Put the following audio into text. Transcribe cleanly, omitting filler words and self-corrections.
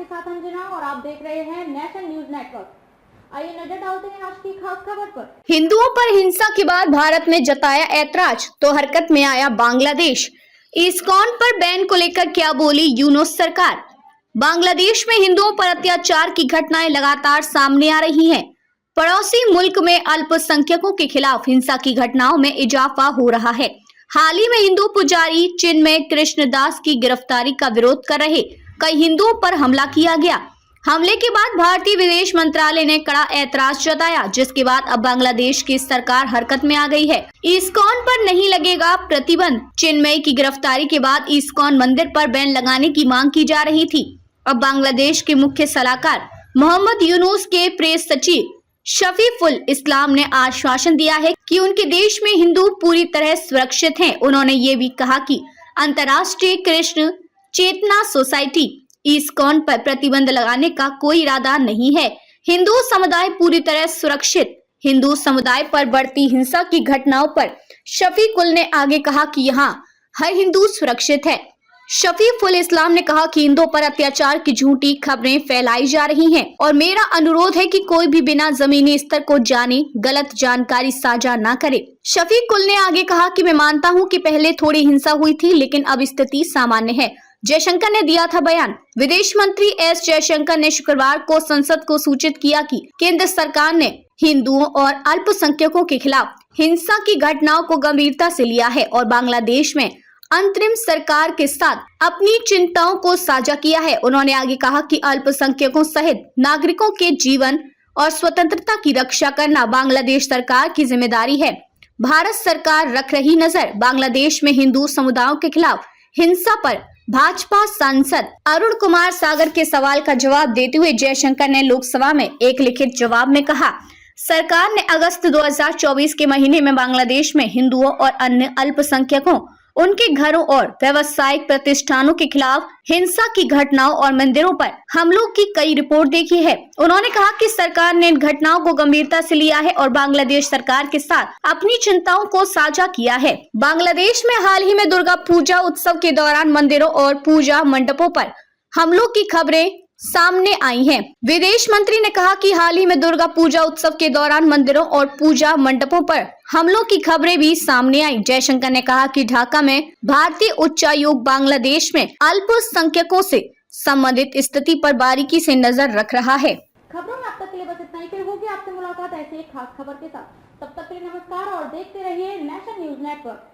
आपके साथ अंजना और आप देख रहे हैं नेशन न्यूज नेटवर्क। आइए नजर डालते हैं आज की खास खबर पर। हिंदुओं पर हिंसा के बाद भारत में जताया ऐतराज तो हरकत में आया बांग्लादेश। इस्कॉन पर बैन को लेकर क्या बोली यूनुस सरकार। बांग्लादेश में हिंदुओं पर अत्याचार की घटनाएं लगातार सामने आ रही हैं। पड़ोसी मुल्क में अल्पसंख्यकों के खिलाफ हिंसा की घटनाओं में इजाफा हो रहा है। हाल ही में हिंदू पुजारी चिन्मय कृष्णदास की गिरफ्तारी का विरोध कर रहे कई हिंदुओं पर हमला किया गया। हमले के बाद भारतीय विदेश मंत्रालय ने कड़ा ऐतराज जताया, जिसके बाद अब बांग्लादेश की सरकार हरकत में आ गई है। इस्कॉन पर नहीं लगेगा प्रतिबंध। चिन्मय की गिरफ्तारी के बाद इस्कॉन मंदिर पर बैन लगाने की मांग की जा रही थी। अब बांग्लादेश के मुख्य सलाहकार मोहम्मद यूनुस के प्रेस सचिव शफीकुल इस्लाम ने आश्वासन दिया है कि उनके देश में हिंदू पूरी तरह सुरक्षित हैं। उन्होंने ये भी कहा कि अंतर्राष्ट्रीय कृष्ण चेतना सोसाइटी इस्कॉन पर प्रतिबंध लगाने का कोई इरादा नहीं है। हिंदू समुदाय पूरी तरह सुरक्षित। हिंदू समुदाय पर बढ़ती हिंसा की घटनाओं पर शफीकुल ने आगे कहा कि यहाँ हर हिंदू सुरक्षित है। शफीकुल इस्लाम ने कहा कि हिंदुओं पर अत्याचार की झूठी खबरें फैलाई जा रही हैं और मेरा अनुरोध है कि कोई भी बिना जमीनी स्तर को जाने गलत जानकारी साझा ना करे। शफीकुल ने आगे कहा कि मैं मानता हूं कि पहले थोड़ी हिंसा हुई थी, लेकिन अब स्थिति सामान्य है। जयशंकर ने दिया था बयान। विदेश मंत्री एस जयशंकर ने शुक्रवार को संसद को सूचित किया कि केंद्र सरकार ने हिंदुओं और अल्पसंख्यकों के खिलाफ हिंसा की घटनाओं को गंभीरता से लिया है और बांग्लादेश में अंतरिम सरकार के साथ अपनी चिंताओं को साझा किया है। उन्होंने आगे कहा कि अल्पसंख्यकों सहित नागरिकों के जीवन और स्वतंत्रता की रक्षा करना बांग्लादेश सरकार की जिम्मेदारी है। भारत सरकार रख रही नजर। बांग्लादेश में हिंदू समुदायों के खिलाफ हिंसा पर भाजपा सांसद अरुण कुमार सागर के सवाल का जवाब देते हुए जयशंकर ने लोकसभा में एक लिखित जवाब में कहा, सरकार ने अगस्त 2024 के महीने में बांग्लादेश में हिंदुओं और अन्य अल्पसंख्यकों, उनके घरों और व्यावसायिक प्रतिष्ठानों के खिलाफ हिंसा की घटनाओं और मंदिरों पर हमलों की कई रिपोर्ट देखी है। उन्होंने कहा कि सरकार ने इन घटनाओं को गंभीरता से लिया है और बांग्लादेश सरकार के साथ अपनी चिंताओं को साझा किया है। बांग्लादेश में हाल ही में दुर्गा पूजा उत्सव के दौरान मंदिरों और पूजा मंडपों पर हमलों की खबरें सामने आई हैं। विदेश मंत्री ने कहा कि हाल ही में दुर्गा पूजा उत्सव के दौरान मंदिरों और पूजा मंडपों पर हमलों की खबरें भी सामने आई। जयशंकर ने कहा कि ढाका में भारतीय उच्चायोग बांग्लादेश में अल्पसंख्यकों से संबंधित स्थिति पर बारीकी से नजर रख रहा है। खबरों में अब तक के लिए बस इतना ही। फिर होगी आपसे मुलाकात ऐसे एक खास खबर के साथ। तब तक के लिए नमस्कार और देखते रहिए नेशन न्यूज नेटवर्क।